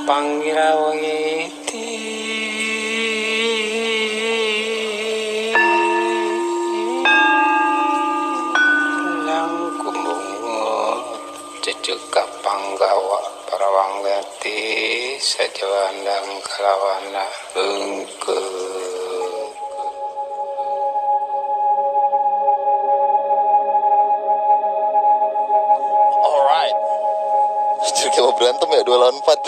Panggirawiti Langkumbungo Ceceka Panggawa Parawanggati Sajawandang Kalawana Bengke. Jadi kayak mau berantem ya 2 lawan 4.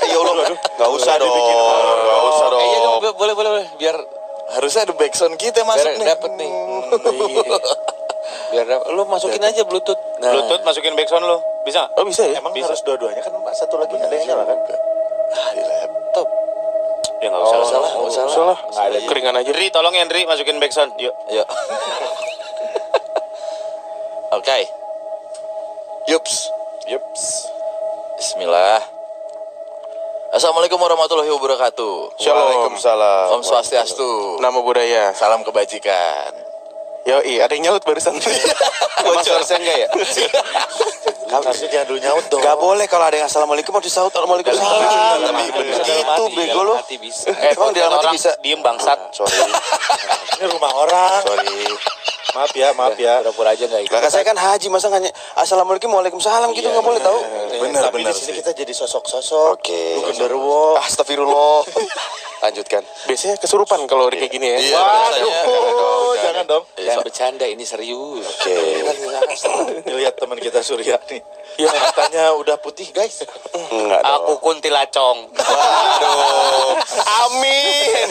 Ya Allah, Gak usah dong. Gak usah dong. Iya, boleh. Biar harusnya ada backsound kita masuk nih. dapet nih. Biar dapet. Lu masukin aja Bluetooth. Nah. Bluetooth masukin backsound lu. Bisa? Oh bisa ya? Emang bisa. harus dua-duanya kan satu lagi ada yang nyala kan? Di laptop. Ya enggak usah. Nggak usah lah. Ada Keringan aja. Andri, tolong ya Andri masukin backsound. Yuk. Yuk. Oke. Yups. Bismillah. Assalamualaikum warahmatullahi wabarakatuh. Waalaikumsalam. Om Swastiastu. Nama budaya. Salam kebajikan. Yoi, ada yang nyaut barusan. Bocor saya enggak ya? Harusnya jangan dulu nyaut dong. Gak boleh kalau ada yang assalamualaikum harus disaut. Assalamualaikum. Tapi Itu bego lo. Bisa. Emang di dalam hati bisa. Diem bangsat. Sorry. Ini rumah orang. Sorry. Maaf ya. Pura-pura aja enggak ikut. Kakak saya kan haji, masa nggak assalamualaikum waalaikumsalam gitu nggak boleh tahu. Benar. Tapi di sini kita jadi sosok-sosok. Oke. Lu genderuwo. Astagfirullah. Lanjutkan. Biasanya kesurupan kalau kayak gini ya. Iya, Waduh, jangan dong. Jangan bercanda, ini serius. Oke. Lihat teman kita Surya nih. Ya. Matanya udah putih, guys. Enggak dong. Aku kuntilacong. Aduh. Amin.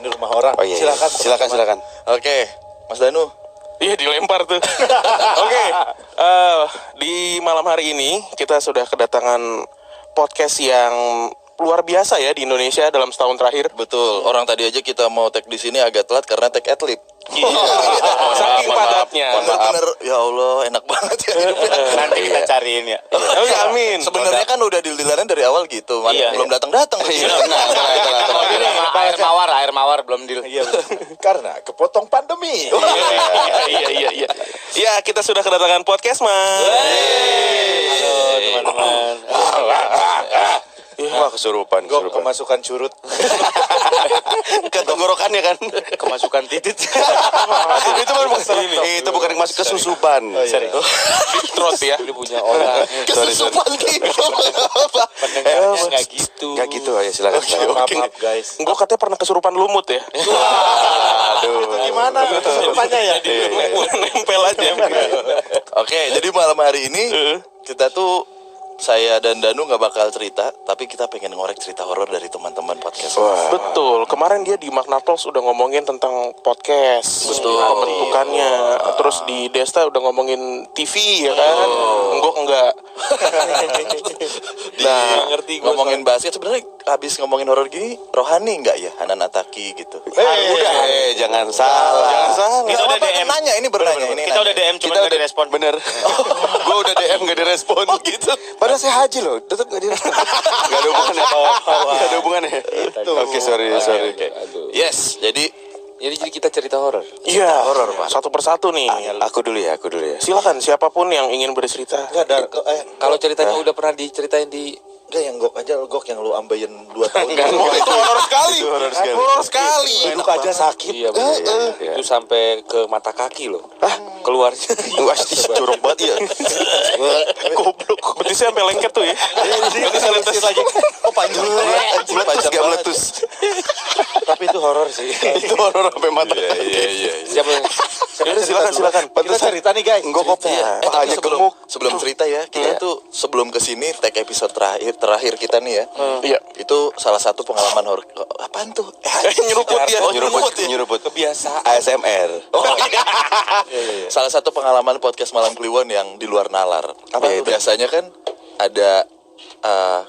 Ini rumah orang. Oh, iya. Silakan. Oke, Mas Danu. Iya dilempar tuh. Oke. Di malam hari ini kita sudah kedatangan podcast yang luar biasa ya di Indonesia dalam setahun terakhir. Betul. Orang tadi aja kita mau tag di sini agak telat karena tag adlib. Saking padatnya. Bener-bener ya Allah, enak banget ya hidupnya. Nanti kita cariin ya. Oke, amin. Sebenarnya kan udah deal-dealannya dari awal gitu. Iya. Belum datang-datang. Iya, Air mawar belum deal. Iya, karena kepotong pandemi. Iya. Ya, kita sudah kedatangan podcast, Mas. Halo teman-teman. Wah, kesurupan. Gue kemasukan curut. Ke tenggorokannya kan. Kemasukan titit. Itu bukan yang masuk kesusupan. Sorry. Deep throat ya. Ini punya orang. Kesusupan gitu. Pendengarnya enggak gitu. Enggak gitu ya, silakan. Maaf, guys. Gue katanya pernah kesurupan lumut ya. Aduh. Itu gimana? Kesurupannya ya? Nempel aja. Oke, jadi malam hari ini kita tuh saya dan Danu nggak bakal cerita, tapi kita pengen ngorek cerita horor dari teman-teman podcast. Betul. Kemarin dia di Magna Talks udah ngomongin tentang podcast. Betul. Pembentukannya. Terus di Desta udah ngomongin TV ya kan. Enggak enggak. Nah, ngomongin basket sebenarnya habis ngomongin horor gini rohani nggak ya Hanan Ataki gitu. Jangan salah. Kita udah Apa-apa, DM. nanya ini bernanya ini. Kita udah DM cuma enggak direspon. Bener. Gue udah DM gak direspon. Oh gitu. Padahal saya haji loh, tetap gak direspon. Gak ada hubungannya. Gak ada hubungannya. Oke, sorry. Yes, jadi kita cerita horor. Iya, satu persatu nih. Aku dulu ya. Silakan siapapun yang ingin bercerita. Enggak ada. Kalau ceritanya udah pernah diceritain di Enggak yang gok aja, gok yang lu ambeien 2 tahun. Itu horor sekali. Duduk aja sakit. Iya benar. Itu sampai ke mata kaki loh. Keluarnya. Jorok banget ya. Goblok. Betisnya sampai lengket tuh ya. Betisnya meletus lagi. Oh panjang. Meletus gak meletus. Tapi itu horor sih. Itu horor sampai mata. iya. Silakan. Kita cerita nih, guys. Enggak kok ya. Pahanya gemuk. Sebelum cerita ya, kita tuh sebelum kesini tag episode terakhir kita nih ya. Iya. Itu salah satu pengalaman horor. Apaan tuh? Nyeruput dia. Nyeruput. kebiasaan. ASMR. Salah satu pengalaman podcast Malam Kliwon yang di luar nalar. Apa itu? Biasanya kan ada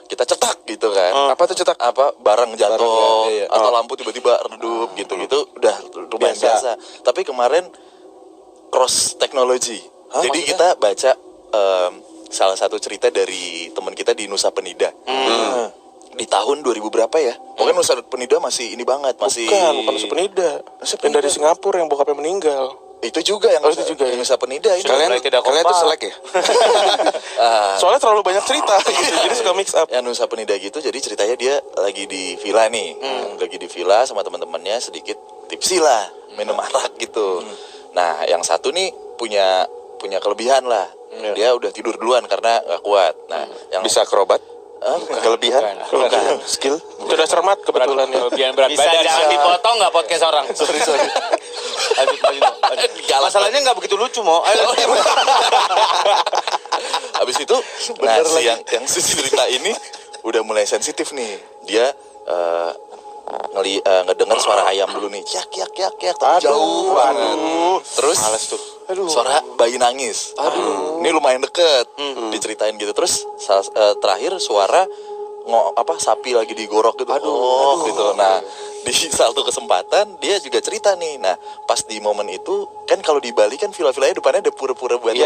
kita cetak gitu kan. Apa tuh cetak? Apa barang jatuh Barang, iya. atau lampu tiba-tiba redup gitu-gitu udah lumayan biasa. Tapi kemarin cross teknologi. Jadi kita baca salah satu cerita dari teman kita di Nusa Penida. Di tahun 2000 berapa ya? Pokoknya Nusa Penida masih ini banget, masih Bukan Nusa Penida. Yang dari Singapura yang bokapnya meninggal. Itu juga yang itu juga ya. Nusa Penida ini. Kalian tuh selek ya? Soalnya terlalu banyak cerita gitu. Jadi suka mix up. Yang Nusa Penida gitu, jadi ceritanya dia lagi di villa nih. Lagi di villa sama teman-temannya, sedikit tipsi lah, minum arak gitu. Nah, yang satu nih punya kelebihan lah. Dia udah tidur duluan karena gak kuat. Nah, yang Bisa akrobat? Kelebihan? Bukan. Skill? Sudah cermat kebetulan ya. Kelebihan berat Bisa badan. jangan dipotong nggak podcast orang? sorry. Masalahnya nggak begitu lucu mau. Habis itu, nah yang si cerita ini udah mulai sensitif nih. Dia ngedenger suara ayam dulu nih, yak tapi jauh banget. Terus suara bayi nangis. Ini lumayan deket diceritain gitu. Terus terakhir suara sapi lagi digorok gitu. Gitu. Nah, di satu kesempatan dia juga cerita nih. Nah, pas di momen itu kan kalau di Bali kan villa-villanya depannya ada pura-pura buat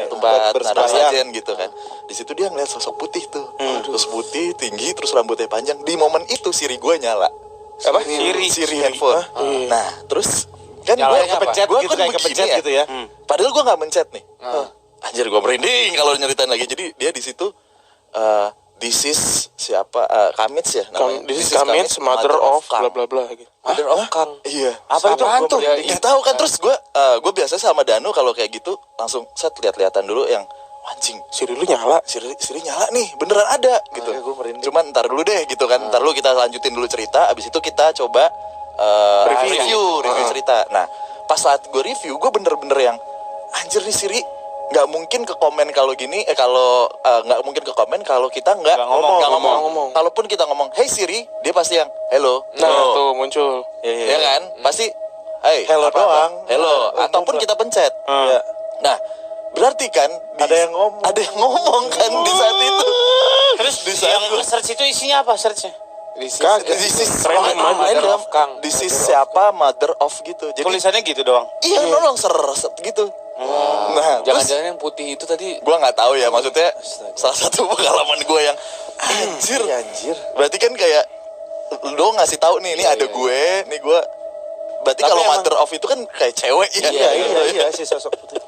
tempat naruh sajen gitu kan. Di situ dia ngeliat sosok putih tuh. Terus putih, tinggi, terus rambutnya panjang. Di momen itu Siri gue nyala. Apa? Siri handphone. Nah, terus kan gue Nyalanya apa? kepencet gitu, kayak kepencet ya? gitu ya. Padahal gue nggak mencet nih. Anjir, gue merinding kalau nyeritain lagi. Jadi dia di situ this is siapa? Kamits ya namanya. This is Kamits, mother of bla bla bla gitu. Mother of Kang. Iya. Apa itu? Apaan tuh? Nggak tahu kan. Terus gue biasa sama Danu kalau kayak gitu langsung set lihat-lihatan dulu yang anjing. Siri lu nyala. Siri nyala nih, beneran ada gitu. Cuman ntar dulu deh gitu kan. Ntar dulu kita lanjutin dulu cerita. Abis itu kita coba review cerita. Nah, pas saat gue review, gue bener-bener yang anjir nih Siri nggak mungkin ke komen kalau gini. Nggak mungkin ke komen kalau kita nggak ngomong. Kalaupun kita ngomong, hey Siri, dia pasti yang hello. Nah, tuh muncul. Ya kan? Pasti hey, Hello doang. Hello. Ataupun kita pencet. Ya. Nah, berarti kan Ada yang ngomong. Ada yang ngomong kan di saat itu. Terus yang search itu isinya apa searchnya? This is Mother of Kang. This is siapa mother of gitu. Jadi Tulisannya gitu doang. iya nolong ser gitu. Nah, terus Jangan-jangan yang putih itu tadi gua nggak tahu ya, maksudnya salah satu pengalaman gue yang anjir. Berarti kan kayak lo ngasih tahu nih, ini ada gue, nih gue. Berarti kalau mother of itu kan kayak cewek ya. Iya si sosok putih.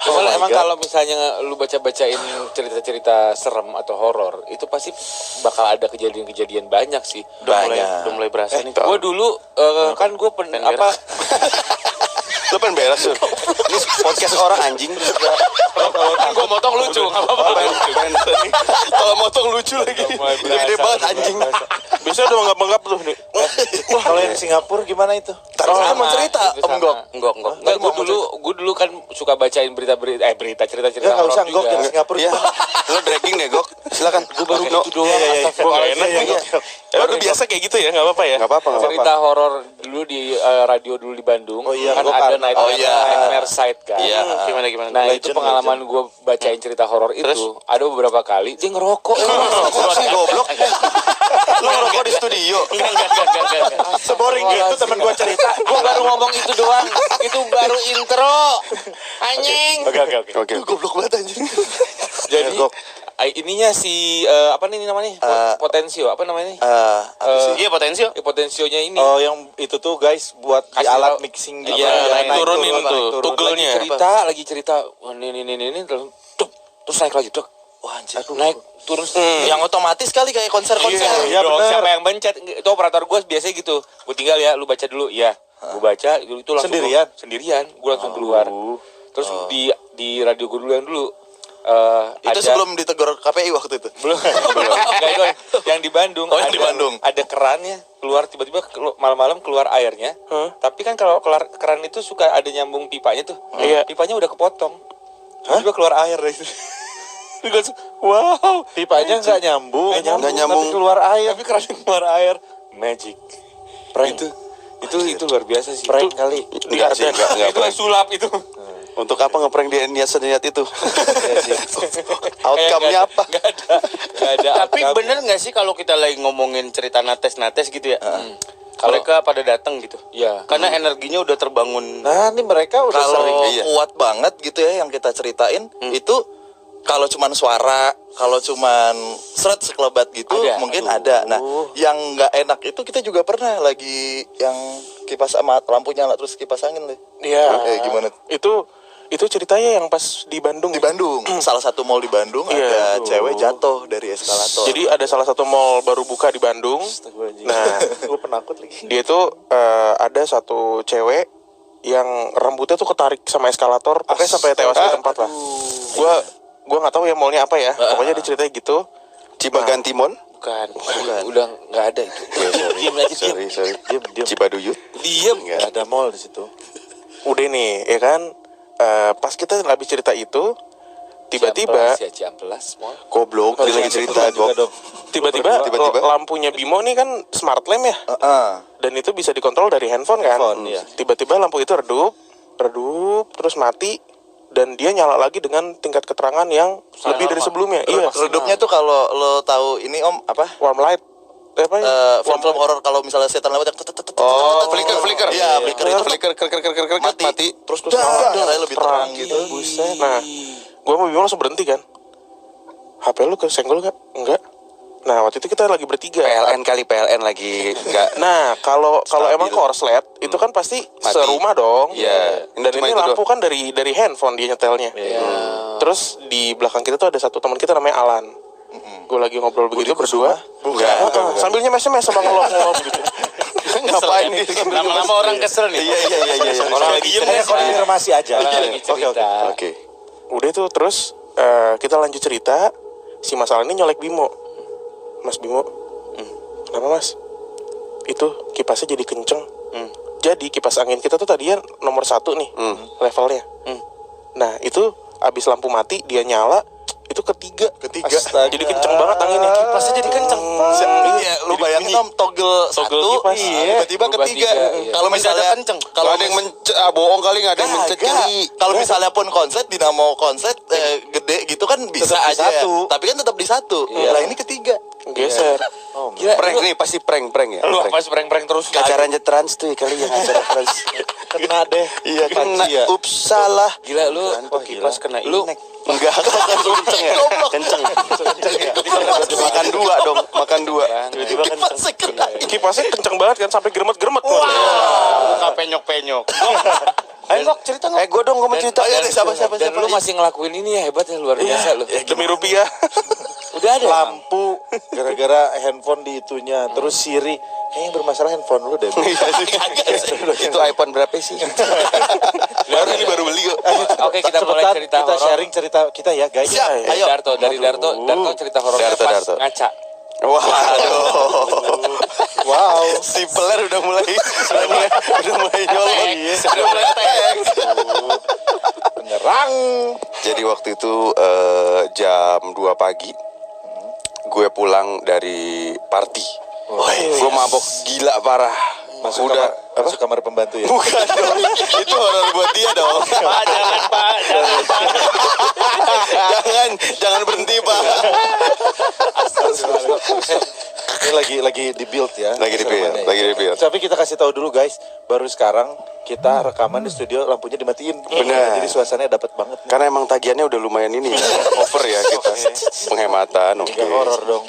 Soalnya emang kalau misalnya lu baca-bacain cerita-cerita serem atau horor, itu pasti bakal ada kejadian-kejadian banyak sih. Udah mulai berasa nih. Gue dulu kan gue Lu pengen beres Sur. Ini podcast orang anjing. gue motong lucu, nggak apa-apa. Kalau motong lucu lagi. Gede banget anjing. Biasanya udah menggap-menggap tuh nih. Kalau yang Singapura gimana itu? Saya mau cerita, Enggak. Enggak, gue dulu kan suka bacain berita cerita-cerita Ya nggak usah horor Gok juga. yang Singapura. Iya. Lu dragging deh Gok. Silakan. Gue baru gitu doang. Gue gak enak. Emang lu biasa kayak gitu ya? Gak apa-apa ya? Nggak apa-apa. Cerita horor dulu di radio dulu di Bandung. Oh iya, Kan gua ada kan. Nightmare Site kan. Iya. Gimana? Nah itu pengalaman gue bacain cerita horor itu. Ada beberapa kali dia ngerokok. Goblok. Lu ngerokok di studio. Enggak. Seboring gitu temen gua cerita. Gue baru ngomong itu doang. Itu baru intro. Anjing. Oke. Goblok banget anjing. Jadi Gok. ininya si apa nih namanya? Potensio apa namanya? Apa sih? Iya potensi. Potensionya ini. Oh yang itu tuh guys buat di Kasih alat tau. mixing gitu. Iya, Naik turunin turun, tuh, naik turun. tugelnya. Lagi cerita. Wah, ini terus naik lagi, dok. Wah anjir. Naik turun. Yang otomatis kali kayak konser-konser. Iya, Dong, bener. siapa yang mencet? Itu operator gue biasanya gitu. Gue tinggal ya, lu baca dulu. Iya. Gue baca itu langsung sendirian. Gue langsung keluar. Terus di radio gue dulu Itu sebelum ditegur KPI waktu itu. belum Nggak, itu yang di Bandung. Oh, yang di Bandung. Ada kerannya keluar tiba-tiba malam-malam keluar airnya. Tapi kan kalau keluar keran itu suka ada nyambung pipanya tuh. Iya. Pipanya udah kepotong. Tiba-tiba keluar air dari situ. Wow, Pipanya nggak nyambung. Nggak nyambung. Tapi keluar air. tapi kerannya keluar air. Magic. Prank. Itu luar biasa sih. Prank kali. Enggak sih, enggak Itu prank. sulap itu. Untuk apa ngeprank dia niat itu? Outcome-nya apa? Gak ada. Tapi outcome. bener nggak sih kalau kita lagi ngomongin cerita nates gitu ya? Mereka pada datang gitu. Iya. Karena energinya udah terbangun. Nah ini mereka udah Kalau sering. kuat banget gitu ya yang kita ceritain itu kalau cuman suara, kalau cuman seret sekelebat gitu Ada. mungkin ada. Nah, yang nggak enak itu kita juga pernah lagi yang kipas sama lampu nyala terus kipas angin deh. Iya. Gimana? Itu ceritanya yang pas di Bandung. Di Bandung, salah satu mall di Bandung Iya. ada cewek jatuh dari eskalator. Jadi ada salah satu mall baru buka di Bandung. Nah, Gue penakut lagi. dia itu ada satu cewek yang rambutnya tuh ketarik sama eskalator, pokoknya sampai tewas di tempat lah. Gua nggak tahu ya mallnya apa ya. Pokoknya dia ceritanya gitu. Cibaganti Mall. Bukan. Udah nggak ada itu. Diam aja diam. Sorry. Diam. Cibaduyut. Diam. Nggak ada mall di situ. Udah nih, ya kan. Pas kita habis cerita itu, tiba-tiba Ciamplas mall. Goblok, dia lagi cerita Gok. tiba-tiba Tiba-tiba. lampunya Bimo nih kan smart lamp ya. Dan itu bisa dikontrol dari handphone kan. iya. Tiba-tiba lampu itu redup, terus mati dan dia nyala lagi dengan tingkat keterangan yang lebih dari sebelumnya. Iya. Redupnya tuh kalau lo tahu ini Om apa? Warm light. Apa ya? Film-film horor kalau misalnya setan lewat yang Oh, flicker. Iya, flicker itu Flicker, mati. terus darahnya lebih terang gitu. Buset. Nah, gua mau Bimo langsung berhenti kan. HP lu kesenggol gak? Enggak. Nah, waktu itu kita lagi bertiga. PLN lagi enggak. Nah, kalau Stabil. emang korslet itu kan pasti Mati. serumah dong. Iya. Dan Cuma ini itu lampu kan dari handphone dia nyetelnya. Terus di belakang kita tuh ada satu teman kita namanya Alan. Gue lagi ngobrol begitu berdua. Bukan. Sambil nyemes-nyemes sama ngelop-ngelop gitu. Ngapain nih? Lama-lama orang kesel nih. Iya. Orang lagi diem ya. konfirmasi aja. Orang lagi cerita. Oke. Udah tuh terus kita lanjut cerita. Si Mas Alan ini nyolek Bimo. Mas Bimo, kenapa Mas? Itu kipasnya jadi kenceng. Jadi kipas angin kita tuh tadinya nomor 1 nih levelnya. Nah itu abis lampu mati dia nyala, itu ketiga. Astaga. Jadi kenceng banget anginnya. Kipasnya jadi kenceng. Iya, lu bayangin Om toggle satu, kipas. tiba-tiba Berubah ketiga. tiga, iya. Kalau misalnya kenceng. Kalau ada yang bohong kali nggak ada yang mencet kali. Kalau misalnya pun konslet dinamo konslet gede gitu kan bisa Tetap di aja. satu. Tapi kan tetap di satu. Lah ini ketiga. Geser. Gila, Prank nih pasti prank ya. Lu apa sih prank-prank terus? Acaranya Trans tuh kali yang acara Trans. Kena deh. Iya kena. Iya. Ups salah. Gila lu kipas kena Lu inek. enggak kenceng ya? Kenceng. Makan dua. Tiba-tiba Kipasnya kena. Kipasnya kenceng banget kan sampai geremet-geremet. Muka penyok-penyok. Ayo Gok, cerita Gok. Gue dong, gue mau cerita. Ayo deh, siapa. Dan lu masih ngelakuin ini ya, hebat ya, luar biasa lu. Demi rupiah. Udah ada. Lampu gara-gara handphone di itunya. Terus Siri, kayaknya yang bermasalah handphone lu deh. Itu iPhone berapa sih? baru beli kok. Oke, kita mulai cerita kita horor. sharing cerita kita ya guys. Siap. Ayo. Dari Darto cerita horornya Darto, pas Darto. ngaca. Waduh. Wow, si peler udah mulai nyolong. Udah mulai tek. Penyerang. Jadi waktu itu jam 2 pagi gue pulang dari party. Gue mabok gila parah. Masuk kamar pembantu ya. Bukan dong. Itu horor buat dia dong. Pak, Jangan berhenti, Pak. Ini lagi di build ya. Lagi di build. Tapi kita kasih tahu dulu guys, baru sekarang kita rekaman di studio lampunya dimatiin. Benar. Jadi suasananya dapat banget. Karena emang tagihannya udah lumayan ini ya. Over ya kita. Penghematan. Oke. Gak horor dong.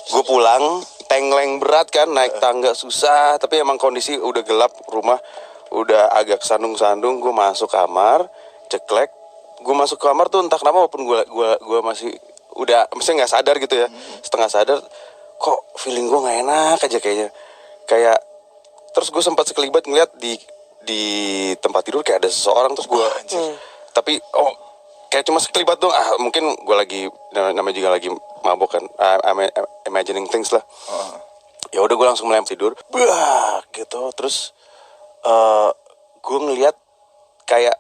Gue pulang, tengleng berat kan, naik tangga susah. Tapi emang kondisi udah gelap, rumah udah agak sandung-sandung. Gue masuk kamar, ceklek. Gue masuk kamar tuh entah kenapa walaupun gue masih udah, maksudnya nggak sadar gitu ya, setengah sadar. Kok feeling gue nggak enak aja kayaknya. Kayak terus gue sempat sekelibat ngeliat di tempat tidur kayak ada seseorang, terus gue tapi kayak cuma sekelibat dong. Mungkin gue lagi namanya juga lagi mabok kan, imagining things lah. Ya udah gue langsung melempar tidur, gitu. Terus gue ngeliat kayak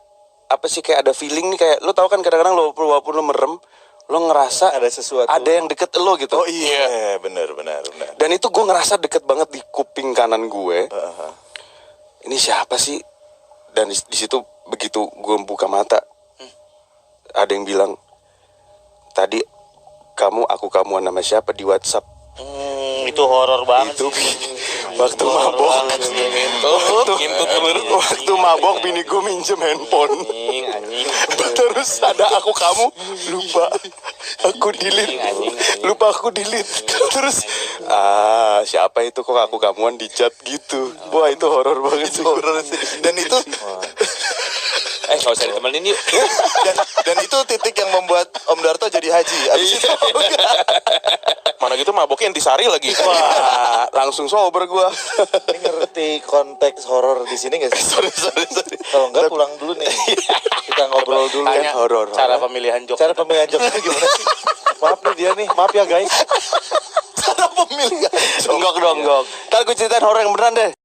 apa sih, kayak ada feeling nih, kayak lo tau kan kadang-kadang walaupun lo merem, lo ngerasa Ada sesuatu. ada yang deket lo gitu. Oh iya, benar. Dan itu gue ngerasa deket banget di kuping kanan gue. Ini siapa sih? Dan di situ begitu gue buka mata, ada yang bilang, tadi kamuan nama siapa di WhatsApp? Itu horor banget Itu sih. Waktu mabok. Waktu mabok bini gue minjem handphone. Anjing. Terus ada aku kamu lupa aku delete. Lupa aku delete. Terus siapa itu kok aku kamuan di chat gitu. Wah itu horor banget sih. Horor sih. Dan itu Gak usah ditemenin yuk. dan itu titik yang membuat Om Darto jadi haji. Abis itu Mana gitu maboknya intisari lagi. Wah, langsung sober gue. Ini ngerti konteks horor di sini nggak sih? sorry. Kalau enggak pulang dulu nih. Kita ngobrol dulu ya. Tanya horor. cara pemilihan jok. Cara pemilihan joknya gimana sih? Maaf nih dia nih, maaf ya guys. cara pemilihan. Enggak dong, enggak. Ntar gue ceritain horor yang beneran deh.